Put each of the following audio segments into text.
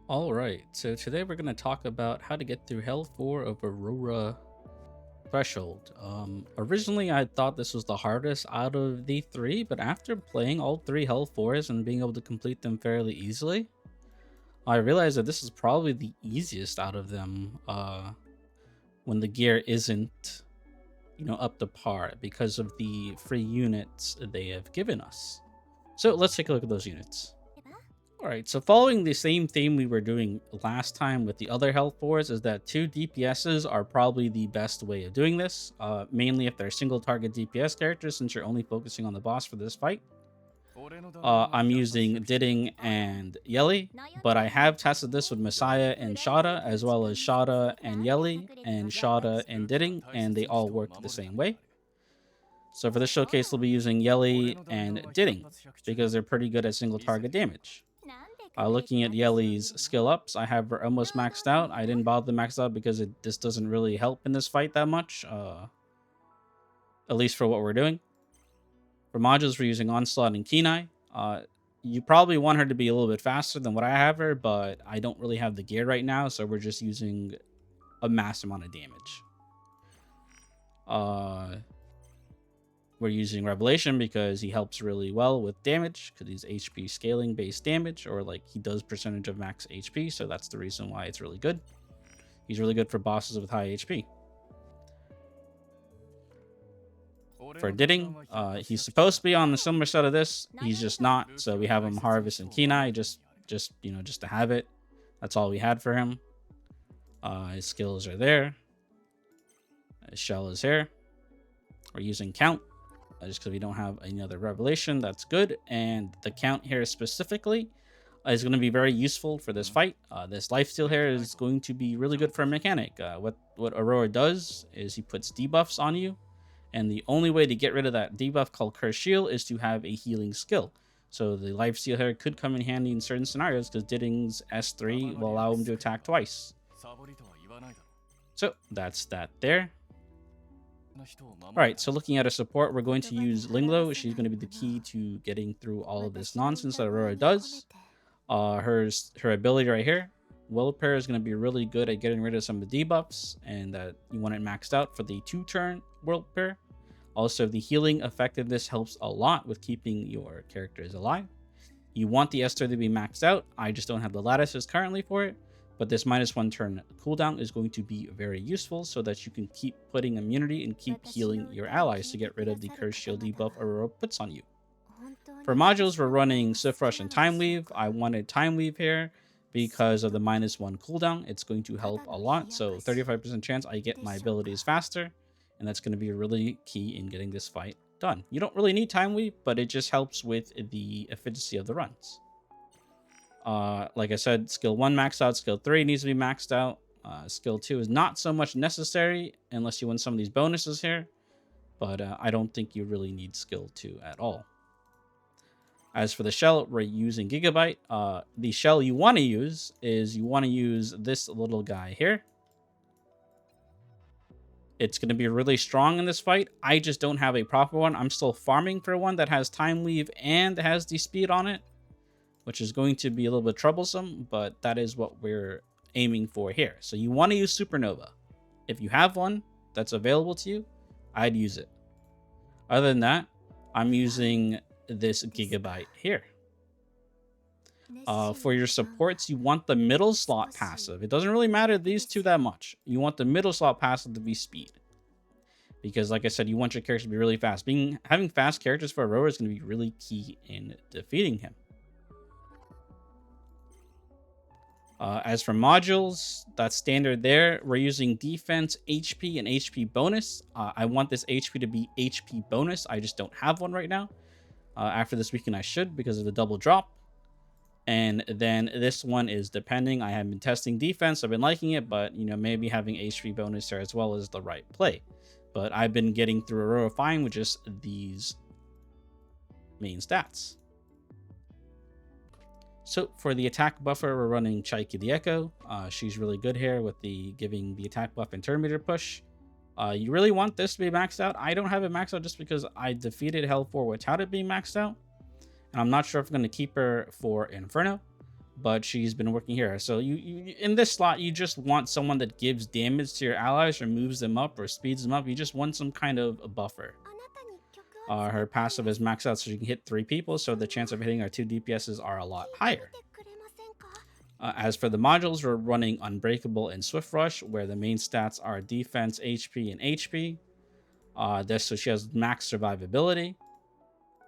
Alright, so today we're going to talk about how to get through Hell 4 of Aurora Threshold. Originally I thought this was the hardest out of the three, but after playing all three Hell 4s and being able to complete them fairly easily, I realized that this is probably the easiest out of them when the gear isn't, up to par because of the free units they have given us. So let's take a look at those units. Alright, so following the same theme we were doing last time with the other health fours is that 2 DPSs are probably the best way of doing this, mainly if they're single target DPS characters since you're only focusing on the boss for this fight. I'm using Didding and Yeli, but I have tested this with Messiah and Shada, as well as Shada and Yeli, and Shada and Didding, and they all work the same way. So for this showcase, we'll be using Yeli and Didding, because they're pretty good at single target damage. Looking at Yeli's skill ups, I have her almost maxed out. I didn't bother to max out because this doesn't really help in this fight that much, at least for what we're doing. For modules, we're using Onslaught and Kenai. You probably want her to be a little bit faster than what I have her, but I don't really have the gear right now, so we're just using a mass amount of damage. We're using Revelation because he helps really well with damage because he's HP scaling based damage, or like he does percentage of max HP, so that's the reason why it's really good. He's really good for bosses with high HP. For Didding, he's supposed to be on the similar side of this. He's just not, so we have him Harvest and Kenai just to have it. That's all we had for him. His skills are there. His shell is here. We're using Count. Just because we don't have any other revelation, that's good. And the count here specifically is going to be very useful for this fight. This lifesteal here is going to be really good for a mechanic. What Aurora does is he puts debuffs on you, and the only way to get rid of that debuff called Curse Shield is to have a healing skill. So the lifesteal here could come in handy in certain scenarios because Didding's S3 will allow him to attack twice. So that's that there. Alright, so looking at her support, we're going to use Linglo. She's going to be the key to getting through all of this nonsense that Aurora does. Her ability right here, Will Repair, is going to be really good at getting rid of some of the debuffs, and that you want it maxed out for the 2-turn Will Repair. Also, the healing effectiveness helps a lot with keeping your characters alive. You want the S3 to be maxed out. I just don't have the lattices currently for it. But this -1 turn cooldown is going to be very useful so that you can keep putting immunity and keep healing your allies to get rid of the Curse Shield debuff Aurora puts on you. For modules, we're running Swift Rush and Time Weave. I wanted Time Weave here because of the -1 cooldown. It's going to help a lot. So 35% chance I get my abilities faster. And that's going to be really key in getting this fight done. You don't really need Time Weave, but it just helps with the efficiency of the runs. Like I said, skill 1 maxed out, skill 3 needs to be maxed out. Skill 2 is not so much necessary unless you win some of these bonuses here, but I don't think you really need skill 2 at all. As for the shell, we're using Gigabyte. The shell you want to use is this little guy here. It's going to be really strong in this fight. I just don't have a proper one. I'm still farming for one that has Time Weave and has the speed on it, which is going to be a little bit troublesome, but that is what we're aiming for here. So you want to use Supernova. If you have one that's available to you, I'd use it. Other than that, I'm using this Gigabyte here. For your supports, you want the middle slot passive. It doesn't really matter these two that much. You want the middle slot passive to be speed. Because like I said, you want your character to be really fast. Having fast characters for Aurora is going to be really key in defeating him. As for modules, that's standard there. We're using defense, HP, and HP bonus. I want this HP to be HP bonus. I just don't have one right now. After this weekend, I should because of the double drop. And then this one is depending. I have been testing defense. I've been liking it, but maybe having HP bonus there as well is the right play. But I've been getting through Aurora fine with just these main stats. So for the attack buffer, we're running Chaiki the Echo. She's really good here with giving the attack buff and turn meter push. You really want this to be maxed out. I don't have it maxed out just because I defeated Hell 4 without it being maxed out. And I'm not sure if I'm going to keep her for Inferno. but she's been working here. So you in this slot, you just want someone that gives damage to your allies or moves them up or speeds them up. You just want some kind of a buffer. Her passive is maxed out so she can hit 3 people, so the chance of hitting our 2 DPSs are a lot higher. As for the modules, we're running Unbreakable and Swift Rush, where the main stats are defense, HP, and HP. So she has max survivability.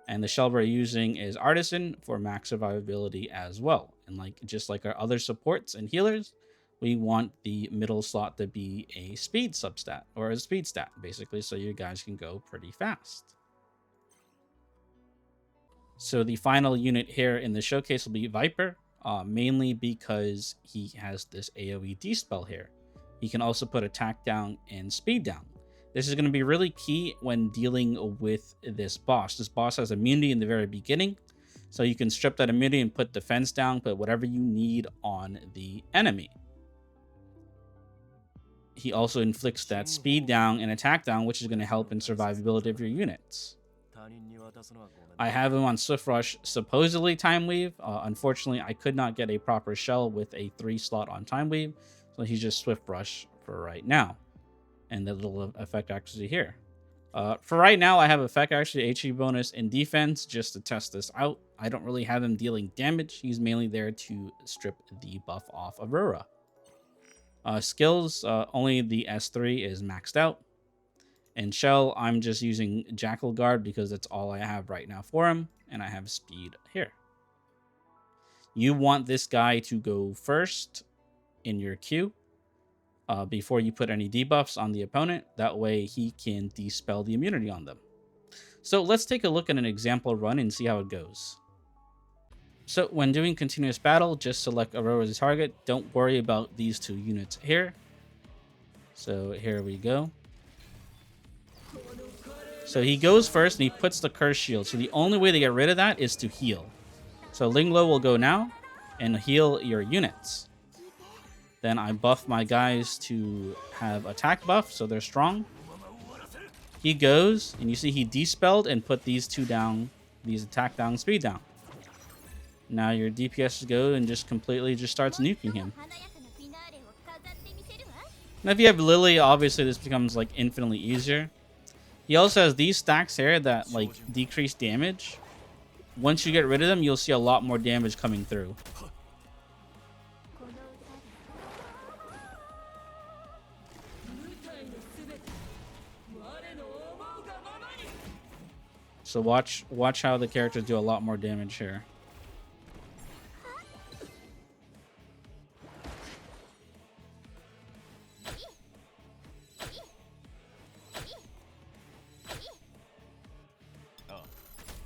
And the shell we're using is Artisan for max survivability as well. And just like our other supports and healers, we want the middle slot to be a speed substat, or a speed stat, basically, so you guys can go pretty fast. So the final unit here in the showcase will be Viper, mainly because he has this AoE D-spell here. He can also put attack down and speed down. This is going to be really key when dealing with this boss. This boss has immunity in the very beginning, so you can strip that immunity and put defense down, put whatever you need on the enemy. He also inflicts that speed down and attack down, which is going to help in survivability of your units. I have him on Swift Rush, supposedly Time Weave. Unfortunately, I could not get a proper shell with a 3 slot on Time Weave, so he's just Swift Rush for right now. And the little effect accuracy here. For right now, I have effect accuracy, HP bonus, and defense just to test this out. I don't really have him dealing damage. He's mainly there to strip the buff off Aurora. Skills, only the S3 is maxed out. And Shell, I'm just using Jackal Guard because that's all I have right now for him. And I have speed here. You want this guy to go first in your queue before you put any debuffs on the opponent. That way he can dispel the immunity on them. So let's take a look at an example run and see how it goes. So when doing continuous battle, just select Aurora as a target. Don't worry about these 2 units here. So here we go. So he goes first and he puts the curse shield. So the only way to get rid of that is to heal. So Linglo will go now and heal your units. Then I buff my guys to have attack buff, so they're strong. He goes, and you see he dispelled and put these 2 down, these attack down, speed down. Now your DPS go and just completely just starts nuking him. Now if you have Lily, obviously this becomes like infinitely easier. He also has these stacks here that like decrease damage. Once you get rid of them, you'll see a lot more damage coming through. So watch how the characters do a lot more damage here.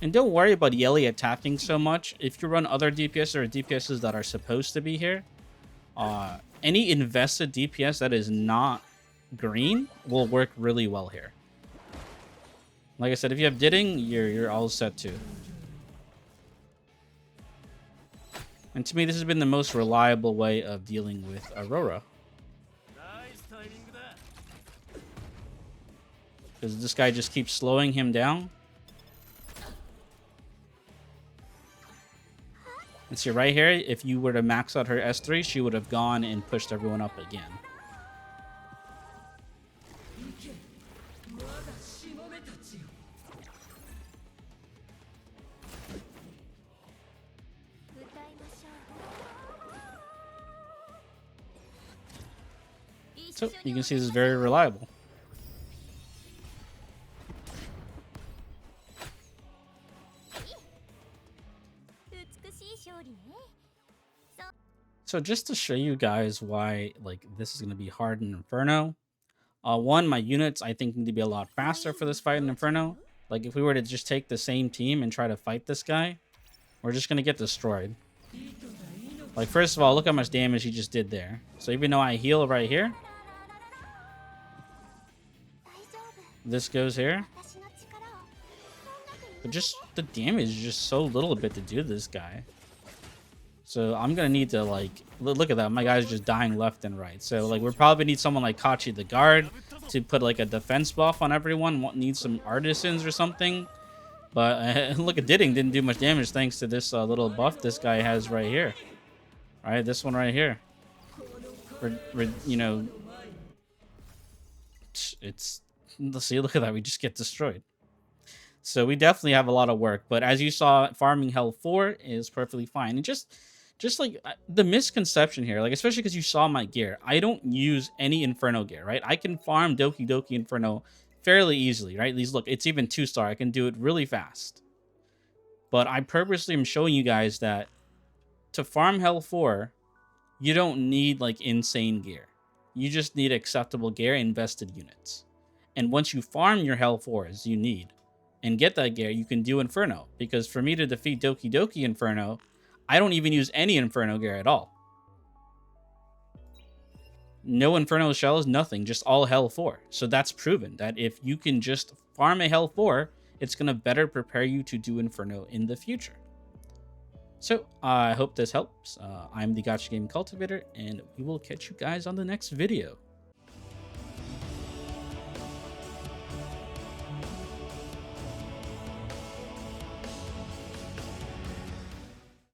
And don't worry about Yelly attacking so much. If you run other DPS or DPSs that are supposed to be here, any invested DPS that is not green will work really well here. Like I said, if you have Didding, you're all set too. And to me, this has been the most reliable way of dealing with Aurora. Because this guy just keeps slowing him down. And see right here, if you were to max out her S3, she would have gone and pushed everyone up again. So you can see this is very reliable. So just to show you guys why like this is going to be hard in Inferno. One, my units I think need to be a lot faster for this fight in Inferno. Like if we were to just take the same team and try to fight this guy, we're just going to get destroyed. Like first of all, look how much damage he just did there. So even though I heal right here, this goes here. But just the damage is just so little bit to do to this guy. So I'm going to need to like, look at that. My guy's just dying left and right. So like we're probably need someone like Kachi the guard to put like a defense buff on everyone. Need some artisans or something. But look at Didding didn't do much damage thanks to this little buff this guy has right here. right? This one right here. You know, it's, let's see, look at that. We just get destroyed. So we definitely have a lot of work. But as you saw, farming Hell 4 is perfectly fine. And just like the misconception here, like especially because you saw my gear, I don't use any Inferno gear, right? I can farm Doki Doki Inferno fairly easily, right? These, look, it's even 2-star. I can do it really fast. But I purposely am showing you guys that to farm Hell 4, you don't need like insane gear. You just need acceptable gear, invested units. And once you farm your Hell 4s you need and get that gear, you can do Inferno. Because for me to defeat Doki Doki Inferno, I don't even use any Inferno gear at all. No Inferno shells, nothing, just all Hell 4. So that's proven that if you can just farm a Hell 4, it's going to better prepare you to do Inferno in the future. So I hope this helps. I'm the Gacha Game Cultivator, and we will catch you guys on the next video.